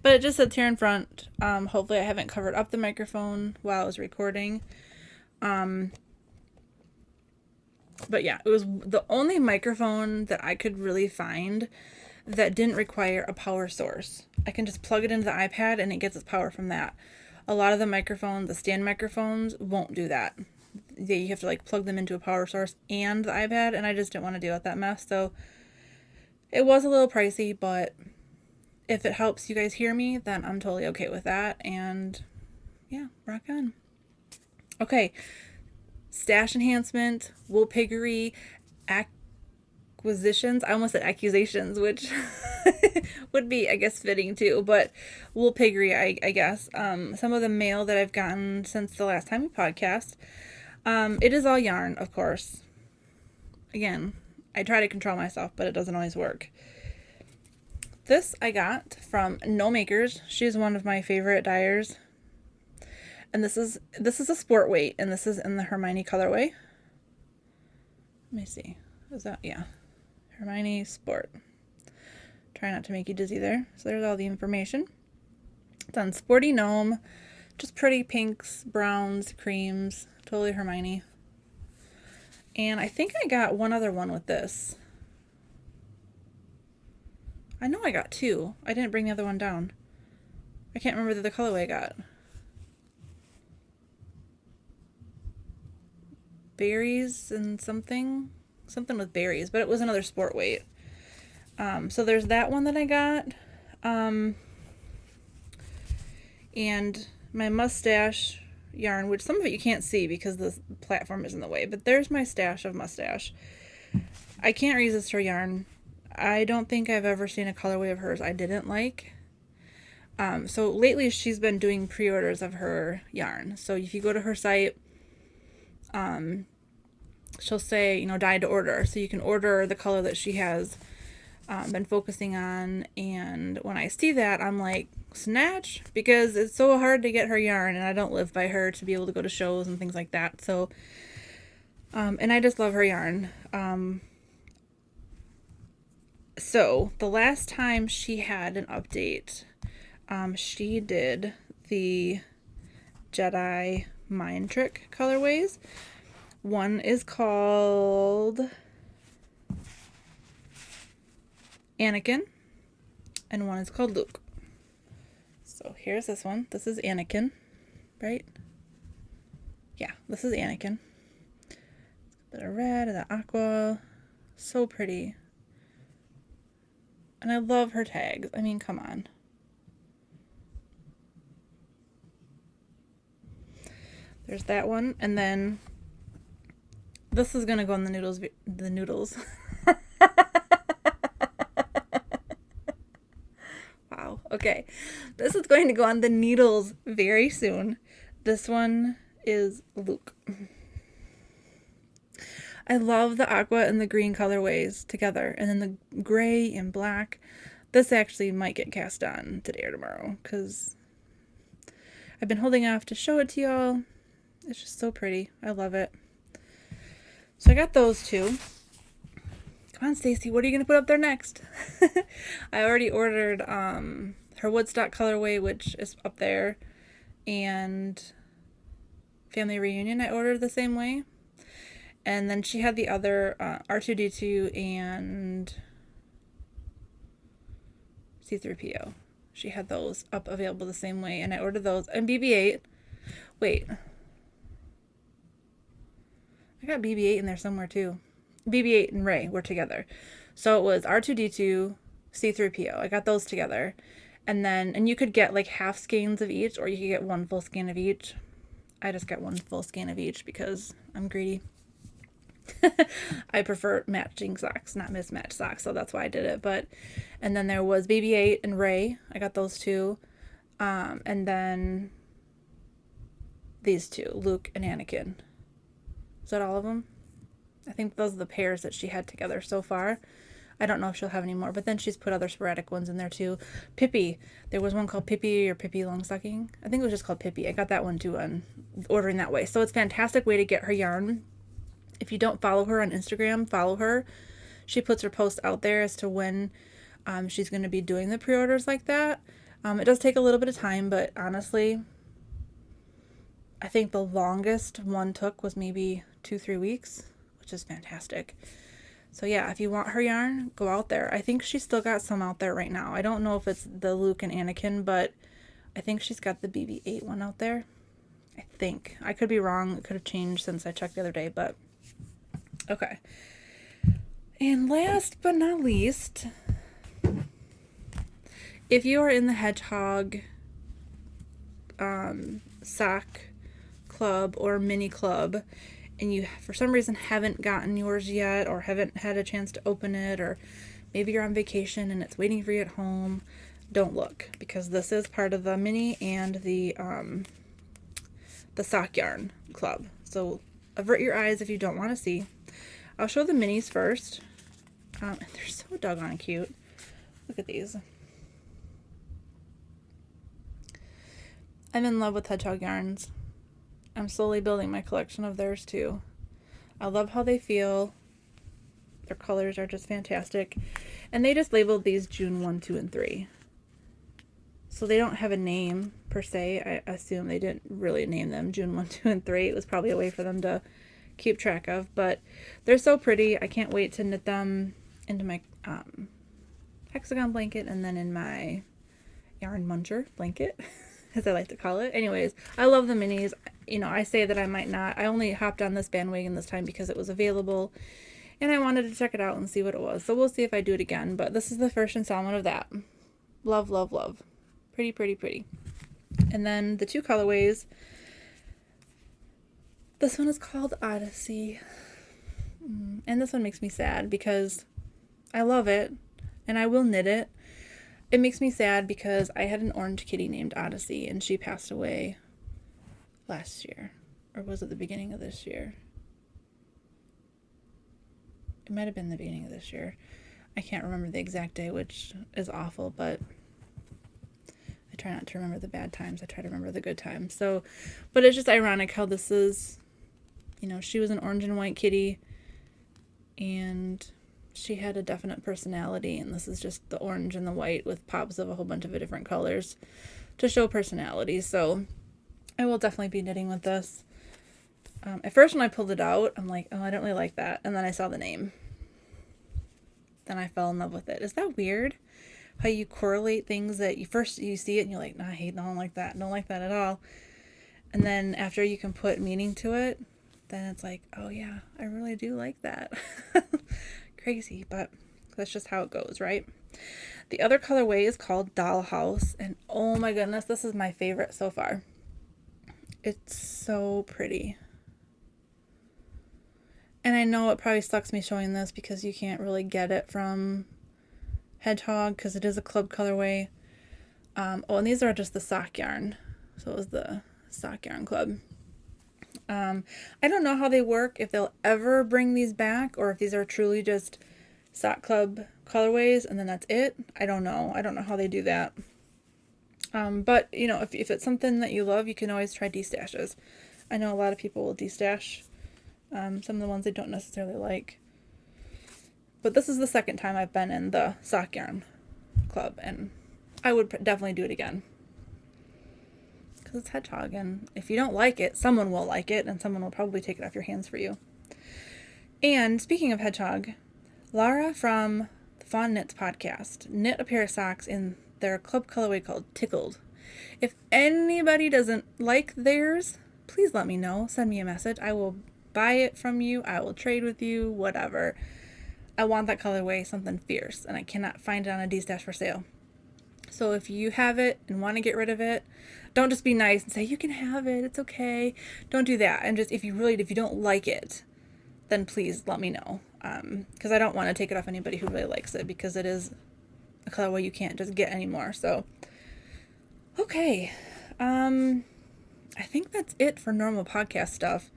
But it just sits here in front. Hopefully I haven't covered up the microphone while I was recording. But yeah, it was the only microphone that I could really find that didn't require a power source. I can just plug it into the iPad and it gets its power from that. A lot of the microphones, the stand microphones, won't do that. You have to like plug them into a power source and the iPad, and I just didn't want to deal with that mess. So it was a little pricey, but if it helps you guys hear me, then I'm totally okay with that. And yeah, rock on. Okay, stash enhancement, wool piggery, acquisitions. I almost said accusations, which would be, I guess, fitting too, but wool piggery, I guess. Some of the mail that I've gotten since the last time we podcast, it is all yarn, of course. Again, I try to control myself, but it doesn't always work. This I got from No Makers. She's one of my favorite dyers. And this is a sport weight, and this is in the Hermione colorway. Let me see. Is that, yeah. Hermione Sport. Try not to make you dizzy there. So there's all the information. It's on Sporty Gnome. Just pretty pinks, browns, creams. Totally Hermione. And I think I got one other one with this. I know I got two. I didn't bring the other one down. I can't remember the colorway I got. Berries and something with berries, but it was another sport weight. So there's that one that I got. And my mustache yarn, which some of it you can't see because the platform is in the way, but there's my stash of mustache. I can't resist her yarn. I don't think I've ever seen a colorway of hers I didn't like. So lately she's been doing pre-orders of her yarn. So if you go to her site, she'll say, dyed to order. So you can order the color that she has been focusing on. And when I see that, I'm like, snatch, because it's so hard to get her yarn, and I don't live by her to be able to go to shows and things like that. So, and I just love her yarn. So the last time she had an update, she did the Jedi Mind Trick colorways. One is called Anakin, and one is called Luke. So here's this one. This is Anakin, right? Yeah, this is Anakin. A bit of red and the aqua. So pretty. And I love her tags. I mean, come on. There's that one. And then this is going to go on the Noodles. Wow. Okay. This is going to go on the Needles very soon. This one is Luke. I love the aqua and the green colorways together, and then the gray and black. This actually might get cast on today or tomorrow because I've been holding off to show it to y'all. It's just so pretty. I love it. So I got those two. Come on, Stacy, what are you going to put up there next? I already ordered her Woodstock colorway, which is up there, and Family Reunion I ordered the same way. And then she had the other R2-D2 and C3PO. She had those up available the same way, and I ordered those. And BB-8. Wait. I got BB-8 in there somewhere too. BB-8 and Rey were together. So it was R2-D2, C3PO. I got those together. And you could get like half skeins of each, or you could get one full skein of each. I just got one full skein of each because I'm greedy. I prefer matching socks, not mismatched socks, so that's why I did it. And then there was BB-8 and Rey. I got those two. And then these two, Luke and Anakin. Is that all of them? I think those are the pairs that she had together so far. I don't know if she'll have any more, but then she's put other sporadic ones in there too. Pippi. There was one called Pippi or Pippi Longstocking. I think it was just called Pippi. I got that one too on ordering that way. So it's a fantastic way to get her yarn. If you don't follow her on Instagram, follow her. She puts her posts out there as to when she's going to be doing the pre-orders like that. It does take a little bit of time, but honestly, I think the longest one took was maybe 2-3 weeks, which is fantastic. So yeah, if you want her yarn, go out there. I think she's still got some out there right now. I don't know if it's the Luke and Anakin, but I think she's got the BB-8 one out there. I think. I could be wrong. It could have changed since I checked the other day, but okay. And last but not least, if you are in the Hedgehog sock club or mini club, and you for some reason haven't gotten yours yet, or haven't had a chance to open it, or maybe you're on vacation and it's waiting for you at home, don't look, because this is part of the mini and the sock yarn club. So avert your eyes if you don't want to see. I'll show the minis first. They're so doggone cute. Look at these. I'm in love with Hedgehog yarns. I'm slowly building my collection of theirs too. I love how they feel. Their colors are just fantastic. And they just labeled these June 1, 2, and 3. So they don't have a name per se. I assume they didn't really name them June 1, 2, and 3. It was probably a way for them to keep track of, but they're so pretty. I can't wait to knit them into my hexagon blanket and then in my yarn muncher blanket, as I like to call it. Anyways, I love the minis. You know, I say that I might not. I only hopped on this bandwagon this time because it was available and I wanted to check it out and see what it was. So we'll see if I do it again, but this is the first installment of that. Love, love, love. Pretty, pretty, pretty. And then the two colorways. This one is called Odyssey. And this one makes me sad because I love it and I will knit it. It makes me sad because I had an orange kitty named Odyssey and she passed away last year. Or was it the beginning of this year? It might have been the beginning of this year. I can't remember the exact day, which is awful, but I try not to remember the bad times. I try to remember the good times. So, but it's just ironic how this is, you know, she was an orange and white kitty and she had a definite personality, and this is just the orange and the white with pops of a whole bunch of different colors to show personality. So I will definitely be knitting with this. At first when I pulled it out, I'm like, oh, I don't really like that. And then I saw the name. Then I fell in love with it. Is that weird? How you correlate things that you see it and you're like, nah, I don't like that. Don't like that at all. And then after you can put meaning to it, then it's like, oh yeah, I really do like that. Crazy, but that's just how it goes, right? The other colorway is called Dollhouse, and oh my goodness, this is my favorite so far. It's so pretty. And I know it probably sucks me showing this because you can't really get it from Hedgehog because it is a club colorway. Oh, and these are just the sock yarn. So it was the sock yarn club. I don't know how they work, if they'll ever bring these back or if these are truly just sock club colorways and then that's it. I don't know. I don't know how they do that. But, you know, if it's something that you love, you can always try destashes. I know a lot of people will destash some of the ones they don't necessarily like. But this is the second time I've been in the sock yarn club, and I would definitely do it again. Because it's Hedgehog, and if you don't like it, someone will like it, and someone will probably take it off your hands for you. And speaking of Hedgehog, Lara from the Fawn Knits podcast knit a pair of socks in their club colorway called Tickled. If anybody doesn't like theirs, please let me know. Send me a message. I will buy it from you. I will trade with you, whatever. I want that colorway, something fierce, and I cannot find it on a D-stash for sale. So if you have it and want to get rid of it, don't just be nice and say, you can have it, it's okay. Don't do that. And just, if you don't like it, then please let me know. Because I don't want to take it off anybody who really likes it, because it is a colorway you can't just get anymore. So, okay. I think that's it for normal podcast stuff.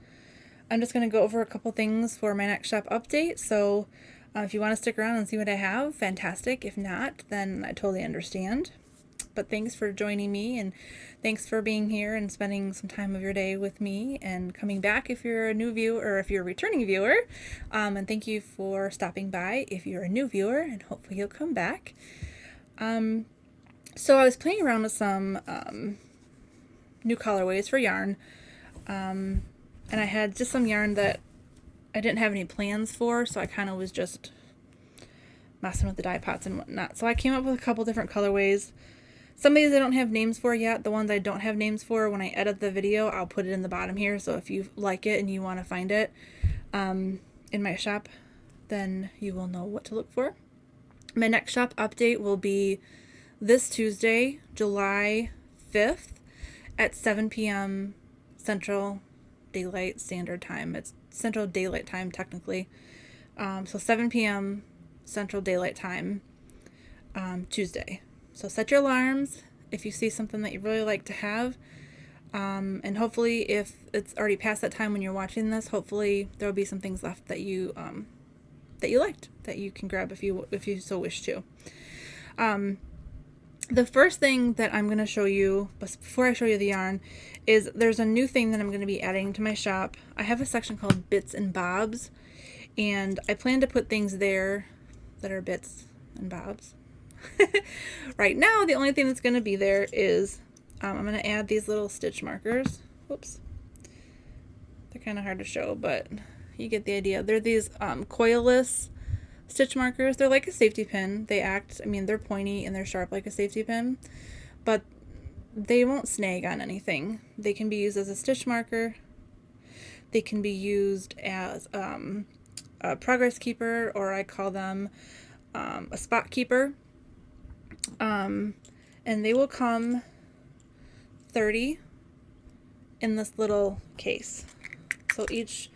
I'm just going to go over a couple things for my next shop update. So if you want to stick around and see what I have, fantastic. If not, then I totally understand. But thanks for joining me, and thanks for being here and spending some time of your day with me and coming back if you're a new viewer or if you're a returning viewer. And thank you for stopping by if you're a new viewer, and hopefully you'll come back. So I was playing around with some new colorways for yarn. And I had just some yarn that I didn't have any plans for, so I kind of was just messing with the dye pots and whatnot. So I came up with a couple different colorways. Some of these I don't have names for yet. The ones I don't have names for, when I edit the video, I'll put it in the bottom here. So if you like it and you want to find it in my shop, then you will know what to look for. My next shop update will be this Tuesday, July 5th at 7 p.m. Central Daylight Standard Time. It's Central Daylight Time technically. So 7 p.m. Central Daylight Time, Tuesday. So set your alarms if you see something that you really like to have. And hopefully if it's already past that time when you're watching this, hopefully there will be some things left that you liked, that you can grab if you so wish to. The first thing that I'm going to show you, but before I show you the yarn, is there's a new thing that I'm going to be adding to my shop. I have a section called Bits and Bobs, and I plan to put things there that are bits and bobs. Right now, the only thing that's going to be there is I'm going to add these little stitch markers. Whoops. They're kind of hard to show, but you get the idea. They're these coilless stitch markers. They're like a safety pin. They act, I mean, they're pointy and they're sharp like a safety pin, but they won't snag on anything. They can be used as a stitch marker. They can be used as a progress keeper, or I call them a spot keeper. And they will come 30 in this little case. So each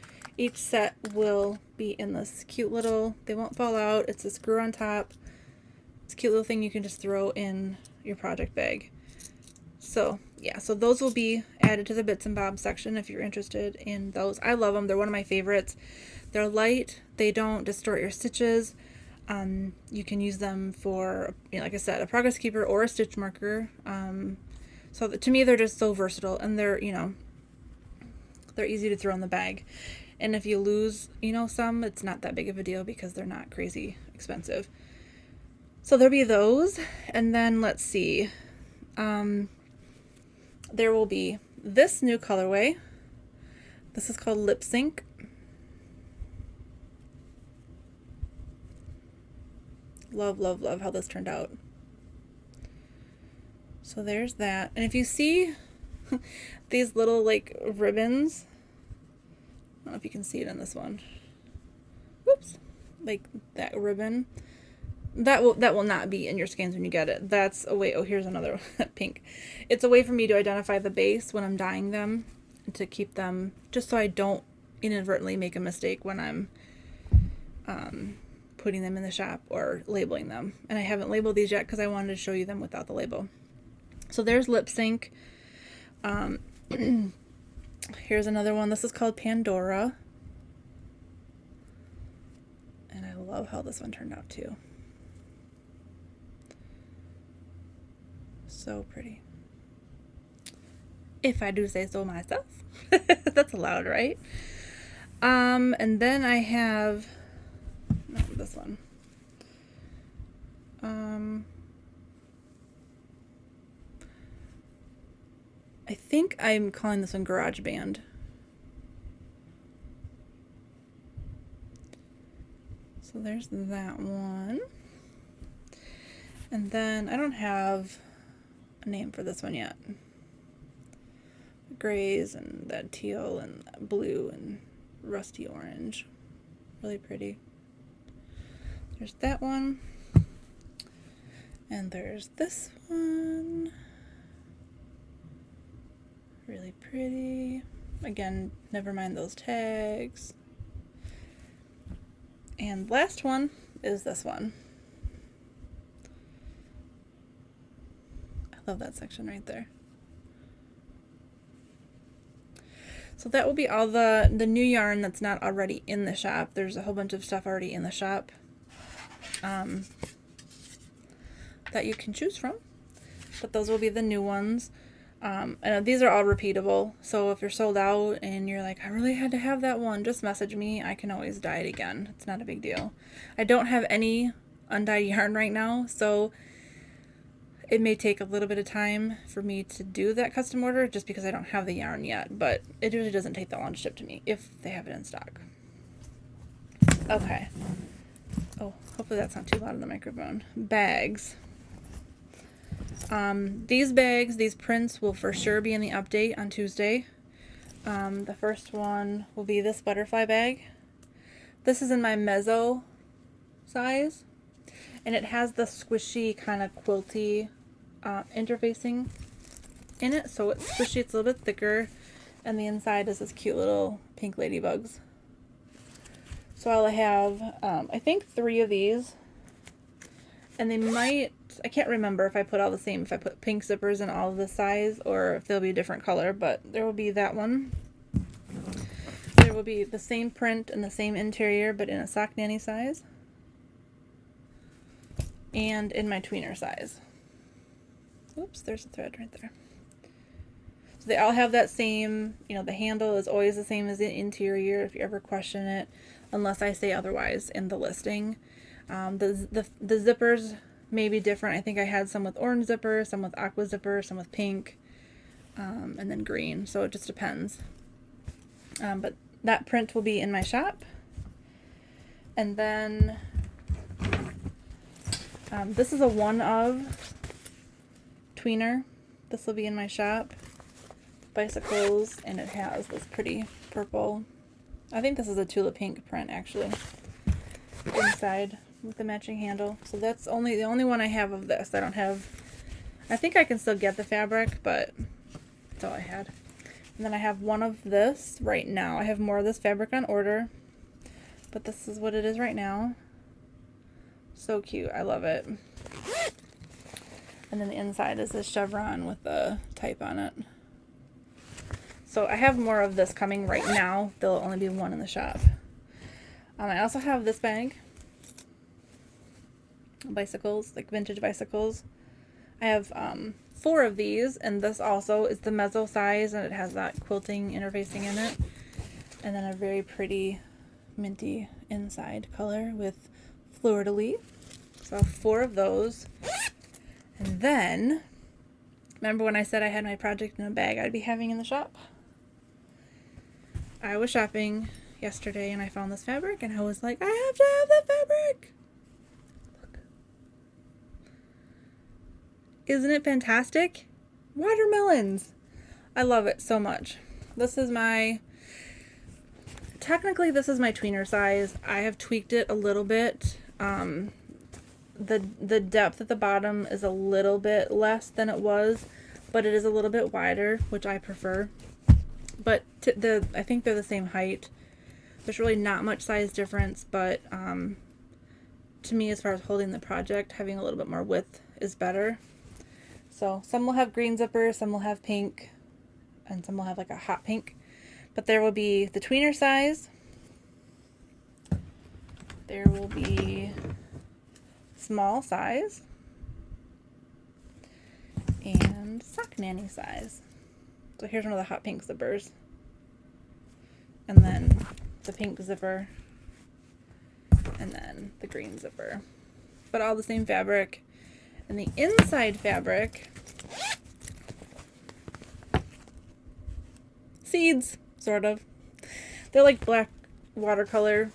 set will be in this cute little, they won't fall out, it's a screw on top. It's a cute little thing you can just throw in your project bag. So yeah, so those will be added to the bits and bobs section if you're interested in those. I love them. They're one of my favorites. They're light. They don't distort your stitches. You can use them for, you know, like I said, a progress keeper or a stitch marker. So to me, they're just so versatile, and they're, you know, they're easy to throw in the bag. And if you lose, you know, some, it's not that big of a deal because they're not crazy expensive. So there'll be those. And then let's see. There will be this new colorway. This is called Lip Sync. Love, love, love how this turned out. So there's that. And if you see these little like ribbons, I don't know if you can see it in this one. Whoops. Like that ribbon. That will not be in your skeins when you get it. That's a way, oh, here's another pink. It's a way for me to identify the base when I'm dyeing them, and to keep them, just so I don't inadvertently make a mistake when I'm putting them in the shop or labeling them. And I haven't labeled these yet because I wanted to show you them without the label. So there's Lip Sync. Here's another one. This is called Pandora. And I love how this one turned out too. So pretty. If I do say so myself. That's allowed, right? And then I have this one. I think I'm calling this one Garage Band. So there's that one. And then I don't have a name for this one yet. Grays and that teal and that blue and rusty orange. Really pretty. There's that one. And there's this one. Really pretty. Again, never mind those tags. And last one is this one. I love that section right there. So that will be all the new yarn that's not already in the shop. There's a whole bunch of stuff already in the shop that you can choose from. But those will be the new ones. And these are all repeatable, so if you're sold out and you're like, I really had to have that one, just message me. I can always dye it again. It's not a big deal. I don't have any undyed yarn right now, so it may take a little bit of time for me to do that custom order just because I don't have the yarn yet, but it usually doesn't take that long to ship to me if they have it in stock. Okay. Oh, hopefully that's not too loud in the microphone. Bags. These bags, these prints will for sure be in the update on Tuesday. The first one will be this butterfly bag. This is in my mezzo size, and it has the squishy kind of quilty interfacing in it, so it's squishy, it's a little bit thicker, and the inside is this cute little pink ladybugs. So I'll have, I think 3 of these, and they might, I can't remember if I put all the same, if I put pink zippers in all of the size, or if they'll be a different color, but there will be that one. There will be the same print and the same interior, but in a sock nanny size, and in my tweener size. Oops, there's a thread right there. So they all have that same, you know, the handle is always the same as the interior if you ever question it, unless I say otherwise in the listing. The zippers may be different. I think I had some with orange zipper, some with aqua zipper, some with pink, and then green, so it just depends. But that print will be in my shop. And then this is a one of tweener. This will be in my shop. Bicycles, and it has this pretty purple, I think this is a tulip pink print actually, inside with the matching handle. So that's the only one I have of this. I don't have, I think I can still get the fabric, but that's all I had. And then I have one of this right now. I have more of this fabric on order, but this is what it is right now. So cute. I love it. And then the inside is this chevron with the type on it. So I have more of this coming right now. There'll only be one in the shop. I also have this bag. Bicycles, like vintage bicycles. I have 4 of these, and this also is the mezzo size, and it has that quilting interfacing in it. And then a very pretty minty inside color with fleur-de-lis. So 4 of those. And then, remember when I said I had my project in a bag I'd be having in the shop? I was shopping yesterday and I found this fabric and I was like, I have to have that fabric. Look. Isn't it fantastic? Watermelons. I love it so much. This is my, technically this is my tweener size. I have tweaked it a little bit. The depth at the bottom is a little bit less than it was, but it is a little bit wider, which I prefer. But I think they're the same height. There's really not much size difference, but to me, as far as holding the project, having a little bit more width is better. So some will have green zippers, some will have pink, and some will have like a hot pink. But there will be the tweener size. There will be small size and sock nanny size. So here's one of the hot pink zippers, and then the pink zipper, and then the green zipper, but all the same fabric. And the inside fabric, seeds, sort of. They're like black watercolor.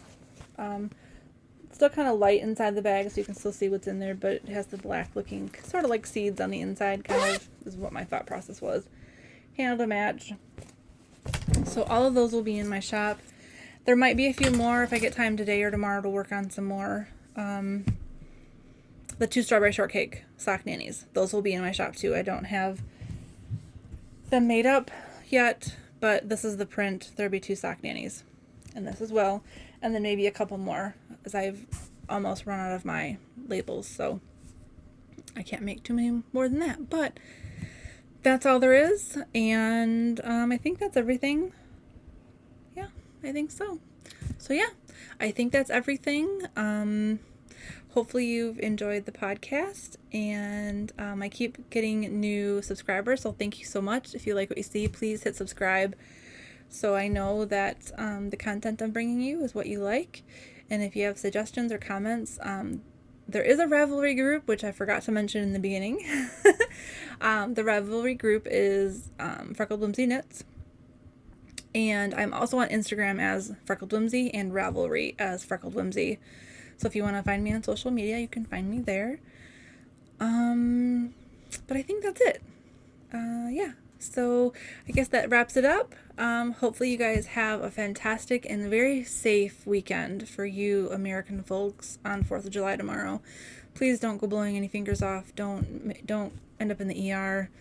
Still kind of light inside the bag, so you can still see what's in there, but it has the black looking, sort of like seeds on the inside, kind of, is what my thought process was. Handle to match. So all of those will be in my shop. There might be a few more if I get time today or tomorrow to work on some more. The 2 strawberry shortcake sock nannies, those will be in my shop too. I don't have them made up yet, but this is the print. There'll be 2 sock nannies and this as well, and then maybe a couple more, as I've almost run out of my labels, so I can't make too many more than that. But that's all there is, and I think that's everything. Yeah, I think so. So yeah, I think that's everything. Hopefully you've enjoyed the podcast, and I keep getting new subscribers, so thank you so much. If you like what you see, please hit subscribe so I know that the content I'm bringing you is what you like. And if you have suggestions or comments, there is a Ravelry group, which I forgot to mention in the beginning. The Ravelry group is Freckled Whimsy Knits. And I'm also on Instagram as Freckled Whimsy and Ravelry as Freckled Whimsy. So if you want to find me on social media, you can find me there. But I think that's it. Yeah. So I guess that wraps it up. Hopefully you guys have a fantastic and very safe weekend for you American folks on 4th of July tomorrow. Please don't go blowing any fingers off. Don't end up in the ER.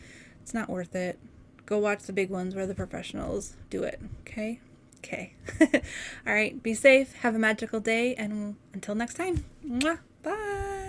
It's not worth it. Go watch the big ones where the professionals do it. Okay? Okay. All right. Be safe. Have a magical day. And until next time. Mwah, bye.